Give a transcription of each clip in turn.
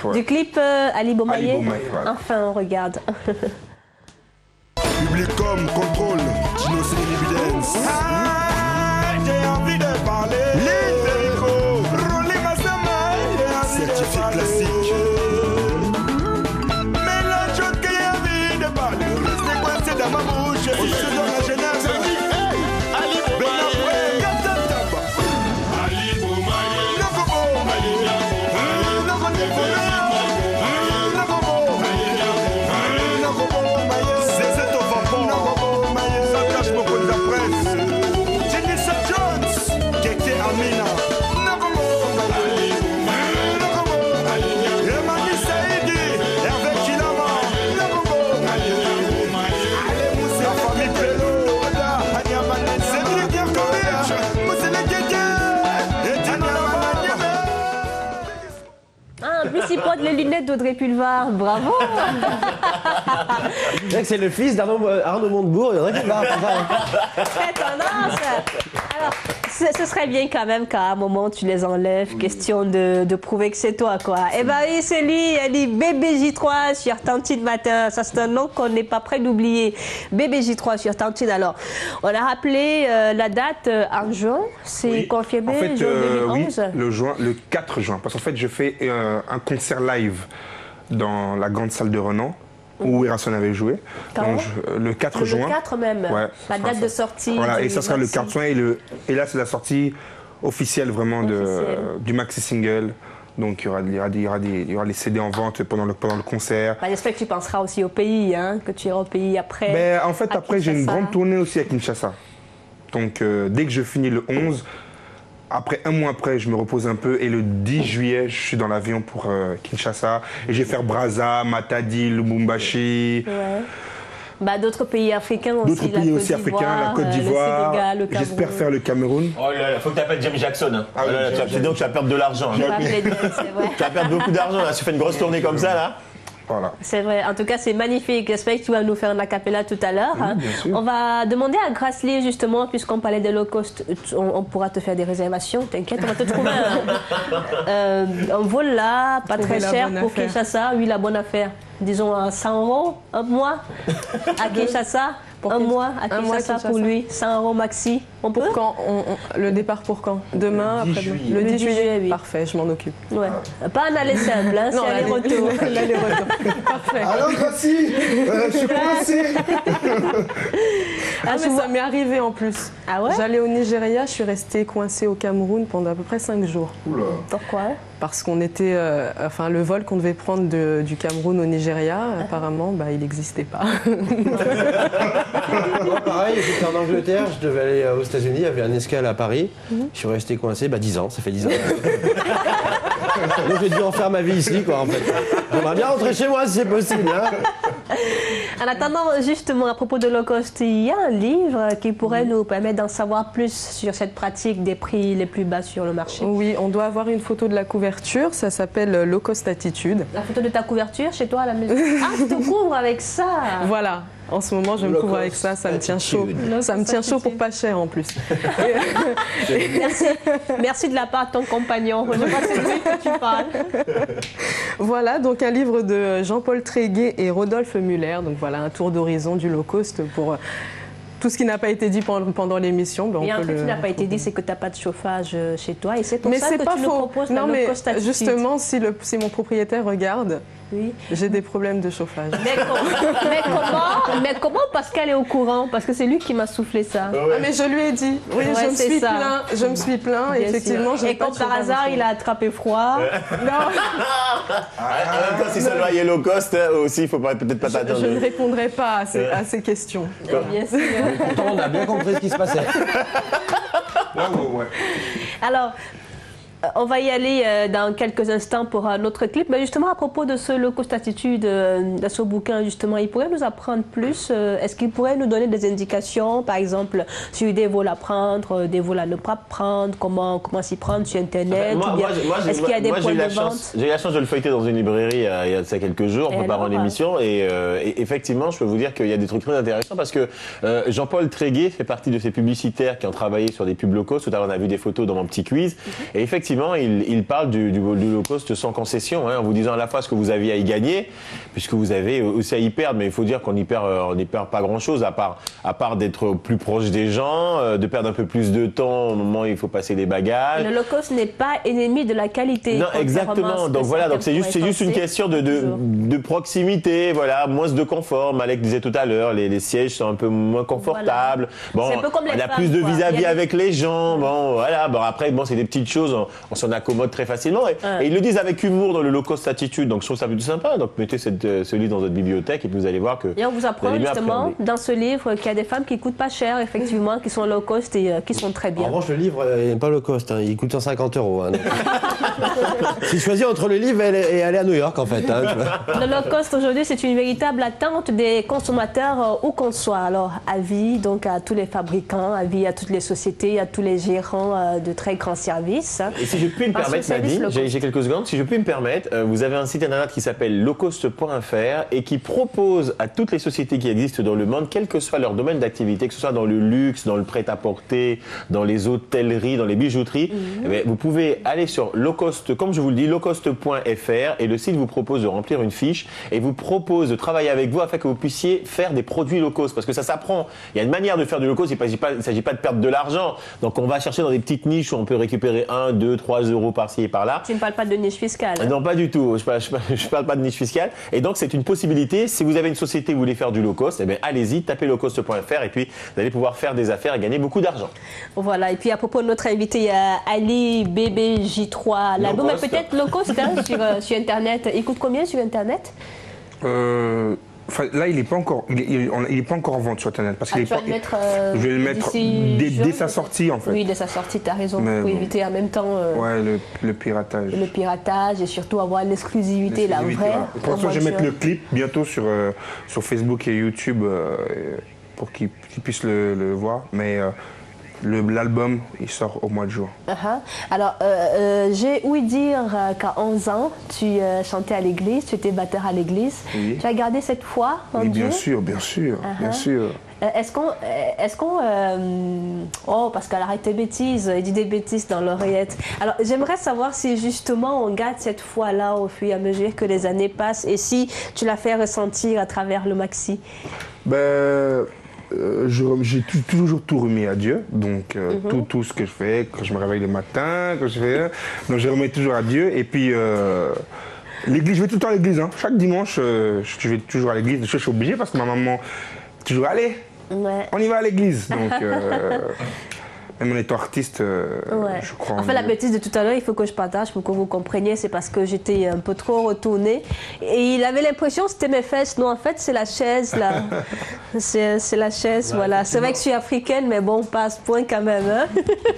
ouais. Du clip Ali Bomaye. Ali Bomaye, voilà. Enfin, on regarde. Publicom, contrôle, Tino c'est l'évidence. J'ai envie de parler. Rouler ma semaine. Certifié classique. Mais la chose que j'ai envie de parler. C'est quoi, c'est dans ma bouche. Je suis dans la jeunesse. Ali Bomaye. Ali Bomaye. C'est au vapor. Ça cache beaucoup de la presse. Jennifer Jones. Kéké Amina. Emani Saïdi. Hervé Kilama. La famille Pello. C'est lui qui a connu. Moi, c'est le kéké. Et Tino Ah, en plus, il porte les lunettes d'Audrey Pulvar. Bravo. C'est vrai que c'est le fils d'Arnaud Montebourg, il y en a qui va Très tendance. Alors, ce serait bien quand même qu'à un moment, tu les enlèves. Question de prouver que c'est toi, quoi. Eh ben oui, c'est lui. Elle dit BBJ3 sur Tantine Matin. Ça, c'est un nom qu'on n'est pas prêt d'oublier. BBJ3 sur Tantine. Alors, on a rappelé la date en juin. C'est Oui. confirmé, En fait, juin oui, 2011. le 4 juin. Parce qu'en fait, je fais un concert live dans la grande salle de Renan, où Erason avait joué. Quand Donc, le 4 juin. Le 4 même. Ouais, La date de sortie. Voilà, et du ça sera le maxi. 4 juin. Et là, c'est la sortie officielle vraiment Officielle. du maxi single. Donc, il y aura les CD en vente pendant le concert. Bah, j'espère que tu penseras aussi au pays, hein, que tu iras au pays après. Mais en fait, à après, j'ai une Kinshasa. grande tournée aussi à Kinshasa. Donc, dès que je finis le 11, après un mois après, je me repose un peu. Et le 10 juillet, je suis dans l'avion pour Kinshasa. Et je vais faire Brazza, Matadi, Lubumbashi. Ouais. Bah, d'autres pays africains aussi. D'autres pays la aussi Côte africains, la Côte le d'Ivoire. Sénégal, le J'espère Cameroun. faire le Cameroun. Oh là là, faut que tu appelles Jamie Jackson. Hein. Ah Oh là là, oui, sinon tu vas perdre de l'argent. Je vais Hein. appeler Dieu, c'est vrai. Tu vas perdre beaucoup d'argent là, si tu fais une grosse tournée comme ça là. Voilà. C'est vrai. En tout cas, c'est magnifique. J'espère que tu vas nous faire un acapella tout à l'heure. hein. bien sûr. On va demander à Grassley, justement, puisqu'on parlait de low cost, on pourra te faire des réservations. T'inquiète, on va te trouver un vol là, pas Trouver très la cher bonne pour affaire. Kinshasa. Oui, la bonne affaire. Disons à 100 € un mois à Kinshasa. Un mois à Un mois à Kinshasa pour Kinshasa. lui. 100 € maxi. On peut? Pour quand le départ pour quand? Demain, Le 10 après-demain. juillet. Le 10 Le 10 juillet, juillet, oui. Parfait, je m'en occupe. Ouais. Pas un aller simple, hein, c'est aller-retour. L'aller-retour. Parfait. Alors, Gracie, je suis coincé. Ah, mais ça m'est arrivé en plus. Ah ouais? J'allais au Nigeria, je suis restée coincée au Cameroun pendant à peu près 5 jours. Pourquoi? Parce qu'on était. Enfin, le vol qu'on devait prendre du Cameroun au Nigeria, apparemment, bah, il n'existait pas. Moi, pareil, j'étais en Angleterre, je devais aller aux États-Unis, il y avait un escale à Paris. Je suis resté coincé, 10 ans, ça fait 10 ans. Donc j'ai dû en faire ma vie ici, quoi, en fait. J'aimerais bien rentrer chez moi si c'est possible. Hein. En attendant, justement, à propos de low cost, il y a un livre qui pourrait nous permettre d'en savoir plus sur cette pratique des prix les plus bas sur le marché. Oui, on doit avoir une photo de la couverture, ça s'appelle Low Cost Attitude. La photo de ta couverture chez toi à la maison. Ah, tu te couvres avec ça. Voilà. En ce moment, je me Low couvre cost avec ça, ça me tient chaud. attitude. Ça me tient chaud pour pas cher en plus. Merci. Merci de la part de ton compagnon. Je vois que c'est lui que tu parles. Voilà, donc un livre de Jean-Paul Tréguet et Rodolphe Muller. Donc voilà, un tour d'horizon du low cost pour tout ce qui n'a pas été dit pendant l'émission. Ben, Et on un peut truc qui le- n'a pas été dit, c'est que tu n'as pas de chauffage chez toi. Et c'est pour Mais ça c'est que pas tu nous faux. proposes Non, la mais low cost attitude. justement, si mon propriétaire regarde, Oui. j'ai des problèmes de chauffage. Mais comment Pascal est au courant? Parce que c'est lui qui m'a soufflé ça. Ah, mais je lui ai dit, oui, Ouais, je me c'est suis ça. plaint, et Bien effectivement, sûr. j'ai Et pas comme de par chauffage hasard, en ce il a attrapé froid. moment. En même temps, si ça doit y low cost aussi, il faut peut-être pas t'attendre. Je ne répondrai pas à ces questions. Bien sûr. Pourtant, on a bien compris ce qui se passait. Ouais. Alors, on va y aller dans quelques instants pour un autre clip. Mais justement, à propos de ce low cost attitude, de ce bouquin, justement, il pourrait nous apprendre plus. Est-ce qu'il pourrait nous donner des indications, par exemple, sur des vols à prendre, des vols à ne pas prendre, comment s'y prendre sur Internet? ou bien est-ce qu'il y a des points de vente? J'ai eu la chance de le feuilleter dans une librairie il y a de ça quelques jours, en Et préparant alors, l'émission. Et effectivement, je peux vous dire qu'il y a des trucs très intéressants parce que Jean-Paul Tréguet fait partie de ces publicitaires qui ont travaillé sur des pubs low cost. Tout à l'heure, on a vu des photos dans mon petit quiz. Et effectivement, effectivement, il parle du low cost sans concession, hein, en vous disant à la fois ce que vous aviez à y gagner, puisque vous avez aussi à y perdre, mais il faut dire qu'on n'y perd pas grand-chose, à part d'être plus proche des gens, de perdre un peu plus de temps au moment où il faut passer les bagages. Le low cost n'est pas ennemi de la qualité. Non, exactement. Donc voilà, donc c'est juste une question de proximité, voilà, moins de confort. Malek disait tout à l'heure, les sièges sont un peu moins confortables. Bon, un peu comme on a plus de vis-à-vis avec les gens. Bon, voilà. Bon, après, bon, c'est des petites choses, on s'en accommode très facilement. Et ils le disent avec humour dans le low cost attitude. Donc je trouve ça plutôt sympa. Donc mettez ce livre dans votre bibliothèque et puis vous allez voir que. Et on vous apprend justement dans ce livre qu'il y a des femmes qui coûtent pas cher, effectivement, qui sont low cost et qui sont très bien. En revanche, le livre n'est pas low cost. Hein, il coûte 150 €. Hein, c'est choisir entre le livre et aller à New York, en fait. Hein, le low cost aujourd'hui, c'est une véritable attente des consommateurs où qu'on soit. Alors, avis donc à tous les fabricants, avis à toutes les sociétés, à tous les gérants de très grands services. Et si je puis me permettre, Nadine, j'ai quelques secondes, si je puis me permettre, vous avez un site internet qui s'appelle lowcost.fr et qui propose à toutes les sociétés qui existent dans le monde, quel que soit leur domaine d'activité, que ce soit dans le luxe, dans le prêt-à-porter, dans les hôtelleries, dans les bijouteries, vous pouvez aller sur lowcost, comme je vous le dis, lowcost.fr et le site vous propose de remplir une fiche et vous propose de travailler avec vous afin que vous puissiez faire des produits low cost parce que ça s'apprend. Il y a une manière de faire du low cost, il ne s'agit pas de perdre de l'argent. Donc on va chercher dans des petites niches où on peut récupérer 1, 2, 3 € par-ci et par-là. Tu ne parles pas de niche fiscale. Non, pas du tout. Je parle pas de niche fiscale. Et donc c'est une possibilité. Si vous avez une société où vous voulez faire du low cost, eh bien allez-y, tapez lowcost.fr et puis vous allez pouvoir faire des affaires et gagner beaucoup d'argent. Voilà. Et puis à propos de notre invité, il y a Ali BBJ3. L'album est peut-être low cost hein, sur Internet. Il coûte combien sur Internet? Là, il n'est pas encore, il est pas encore en vente sur Internet parce qu'il je vais le mettre dès sa sortie en fait. Oui, dès sa sortie, tu as raison. Pour éviter en même temps. Le piratage. Le piratage et surtout avoir l'exclusivité, la vraie. Pour l'instant, je vais mettre le clip bientôt sur Facebook et YouTube pour qu'ils puissent le voir. Mais l'album, il sort au mois de juin. Alors, j'ai ouï dire qu'à 11 ans, tu chantais à l'église, tu étais batteur à l'église. Oui. Tu as gardé cette foi en Dieu? Bien sûr, bien sûr, bien sûr. Est-ce qu'on oh, parce qu'elle arrête tes bêtises, il dit des bêtises dans l'oreillette. Alors, j'aimerais savoir si justement on garde cette foi-là au fur et à mesure que les années passent et si tu la fais ressentir à travers le maxi. J'ai toujours tout remis à Dieu, donc tout ce que je fais, quand je me réveille le matin, donc je remets toujours à Dieu. Et puis l'église, je vais tout le temps à l'église, hein. Chaque dimanche, je vais toujours à l'église. Je suis obligé parce que ma maman toujours allez, on y va à l'église. Donc même en étant artiste, je crois. En fait, la bêtise de tout à l'heure, il faut que je partage pour que vous compreniez, c'est parce que j'étais un peu trop retournée. Et il avait l'impression que c'était mes fesses. Non, en fait, c'est la chaise, là. c'est la chaise, voilà. C'est vrai que je suis africaine, mais bon, pas à ce point quand même. Hein.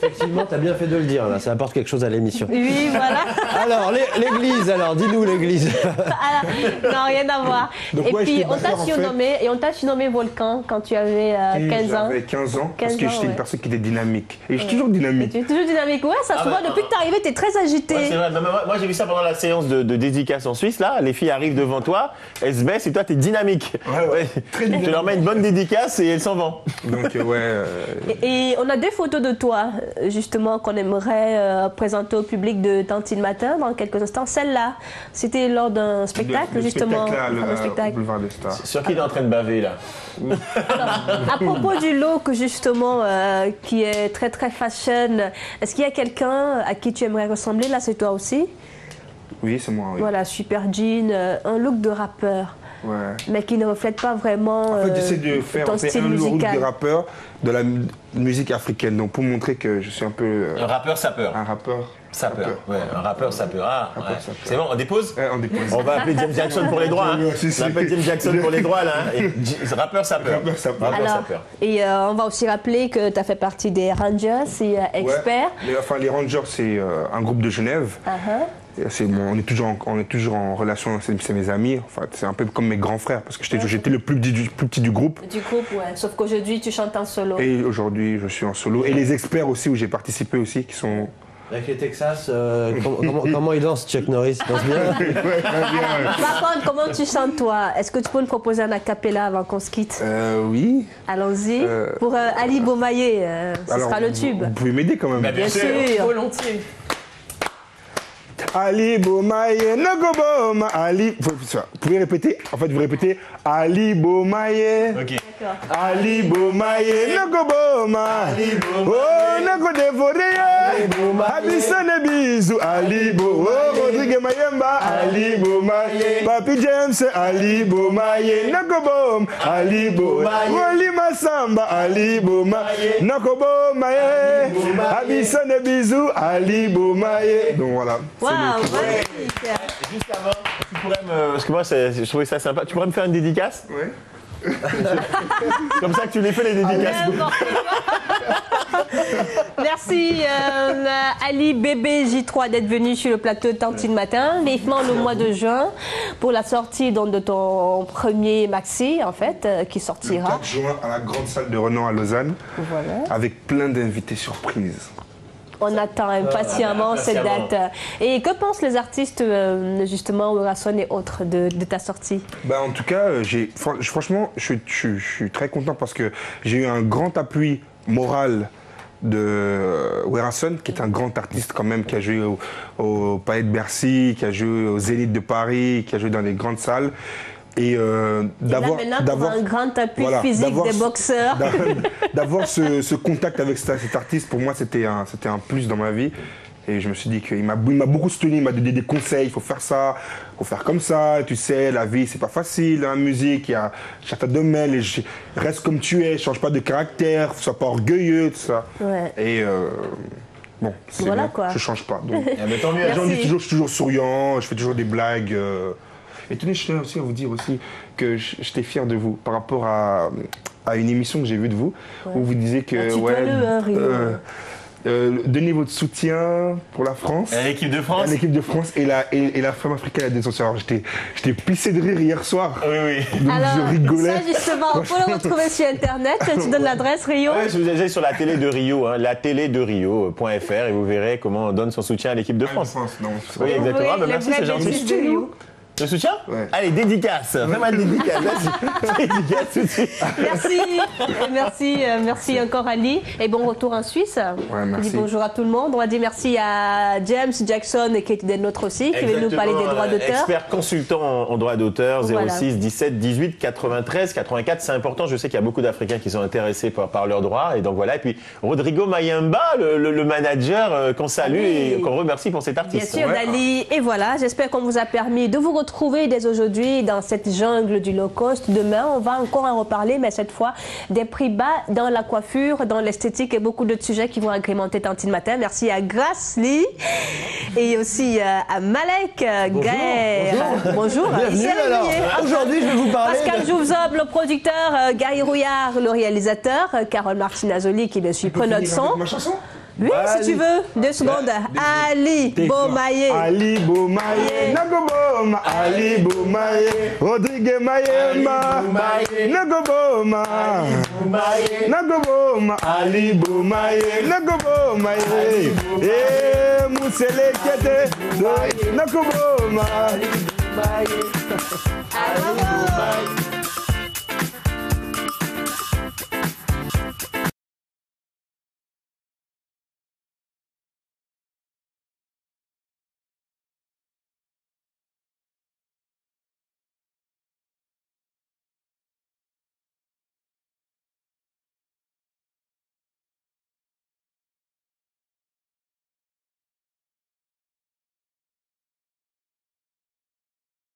Effectivement, tu as bien fait de le dire, là. Ça apporte quelque chose à l'émission. Oui, voilà. Alors, l'église, alors, dis-nous l'église. Non, rien à voir. Donc, et puis, on t'a surnommé Volcan quand tu avais 15 ans. J'avais 15 ans, parce que j'étais une personne qui était dynamique. Et je suis toujours dynamique. Tu es toujours dynamique, ouais, ça se voit depuis que tu es arrivé, tu es très agité. Ouais, c'est vrai. Non, moi j'ai vu ça pendant la séance de dédicace en Suisse, là. Les filles arrivent devant toi, elles se baissent et toi tu es dynamique. Ouais. Très dynamique. Tu leur mets une bonne dédicace et elles s'en vont. Donc, Et on a des photos de toi, justement, qu'on aimerait présenter au public de Tantine Matin dans quelques instants. Celle-là, c'était lors d'un spectacle, justement. Le spectacle Boulevard des Stars. Sur qui il est en train de baver, là? Alors, à propos du look, justement, qui est très très fashion, est-ce qu'il y a quelqu'un à qui tu aimerais ressembler? Là, c'est toi aussi? Oui, c'est moi, oui. Voilà, super jean, un look de rappeur. Ouais. Mais qui ne reflète pas vraiment en fait, j'essaie de faire ton style musical. Un look de rappeur de la musique africaine, donc pour montrer que je suis un peu... un rappeur sapeur. Un rappeur sapeur. Ouais, un rappeur sapeur. Ah, ouais. C'est bon, on dépose? On dépose. On va appeler James Jackson pour les droits. Hein. On va appeler James Jackson pour les droits, là. Rappeur sapeur. Rappeur sapeur. Alors, et on va aussi rappeler que tu as fait partie des Rangers et experts. Ouais. Les Rangers, c'est un groupe de Genève. On est toujours en relation, c'est mes amis, enfin, c'est un peu comme mes grands frères, parce que j'étais le plus petit du groupe. Du groupe, ouais, sauf qu'aujourd'hui tu chantes en solo. Et aujourd'hui je suis en solo. Et les experts aussi, où j'ai participé aussi, qui sont... Avec les Texas, comment il danse, Chuck Norris? Il danse bien? Par contre, comment tu chantes toi? Est-ce que tu peux nous proposer un acapella avant qu'on se quitte? Oui. Allons-y. Pour Ali Bomaye, ce sera le tube. Vous pouvez m'aider quand même. Bien sûr. Volontiers. Ali Bomaye, Nogoboma, Ali. Vous pouvez répéter, en fait, vous répétez Ali Bomaye. Ok. Ali Bomaye, Nogoboma. Oh, Nogo Devoreye. Abissone bisou, Ali Bo. Oh, Rodrigue Mayemba, Ali Bomaye. Papi James, Ali Bomaye, Nogobom, Ali Bo. Woli Masamba, Ali Bomaye, Nogobomaye. Abissone bisou, Ali Bomaye. Donc voilà. Waouh, magnifique. Juste avant, tu pourrais me. Parce que moi, je trouvais ça sympa. Tu pourrais me faire une dédicace? Ouais. Comme ça que tu les fais, les dédicaces. Merci Ali Bébé J3 d'être venu sur le plateau Tantine Matin, vivement le mois de juin pour la sortie donc, de ton premier maxi en fait qui Le sortira. 4 juin à la grande salle de Renan à Lausanne, Voilà. avec plein d'invités surprises. On attend impatiemment cette date. Et que pensent les artistes justement, Werason et autres de ta sortie? Bah, en tout cas, franchement, je suis très content parce que j'ai eu un grand appui moral de Werason, qui est un grand artiste quand même, qui a joué au Palais de Bercy, qui a joué au Zénith de Paris, qui a joué dans les grandes salles. Et d'avoir un grand appui physique des boxeurs. D'avoir ce contact avec cet artiste, pour moi, c'était un plus dans ma vie. Et je me suis dit qu'il m'a beaucoup soutenu, il m'a donné des conseils, il faut faire ça, il faut faire comme ça, tu sais, la vie, c'est pas facile, la musique, il y a chacun de mêle, reste comme tu es, change pas de caractère, sois pas orgueilleux, tout ça. Ouais. Et bon, c'est voilà, bon, quoi. je change pas. Donc, Mais tant mieux. les gens disent toujours, je suis toujours souriant, je fais toujours des blagues. Et tenez, je tiens aussi à vous dire aussi que j'étais fier de vous par rapport à une émission que j'ai vue de vous, où vous disiez que donnez votre soutien pour la France. À l'équipe de France. À l'équipe de France et la femme africaine à la détention. Alors j'étais pissé de rire hier soir. Oui, oui. Donc Alors, je rigolais. ça justement, on peut le retrouver sur Internet. Tu donnes l'adresse, Rio. Ouais, je vous ai sur la télé de Rio, hein, latélé-de-rio.fr et vous verrez comment on donne son soutien à l'équipe de France. Non, Oui, exactement. Oui, Bah, les merci, vrais c'est gentil. bénéfices de Rio. Le soutien? Ouais. Allez, dédicace. Fais-moi une dédicace. Vas-y. Dédicace tout de suite. Merci encore Ali. Et bon retour en Suisse. Ouais, merci. On dit bonjour à tout le monde. On va dire merci à James Jackson qui était des nôtres aussi, qui veut nous parler des droits d'auteur. Expert consultant en droits d'auteur, 06 Voilà. 17 18 93 84. C'est important. Je sais qu'il y a beaucoup d'Africains qui sont intéressés par leurs droits. Et donc voilà. Et puis Rodrigo Mayemba, le manager qu'on salue et qu'on remercie pour cet Bien artiste. sûr, Ouais. Dali. Et voilà, j'espère qu'on vous a permis de vous retrouver dès aujourd'hui dans cette jungle du low cost. Demain, on va encore en reparler, mais cette fois, des prix bas dans la coiffure, dans l'esthétique et beaucoup d'autres sujets qui vont agrémenter Tantine Matin. Merci à Grasly et aussi à Malek Gaër. Bonjour. Bienvenue Ici, alors. Olivier. Aujourd'hui, je vais vous parler Pascal Jouzob, le producteur, Gary Rouillard, le réalisateur, Carole Martinazoli qui le suit, preneur de son. Ma chanson? Oui, si tu veux, 2 secondes. Ali Bomaye. Ali Bomaye, Nagoboma, Ali Bomaye, Rodrigue Mayemba, Nagoboma, Nagoboma, Ali Bomaye, Nagoboma, Moussele Kete, Nagoboma. Bravo.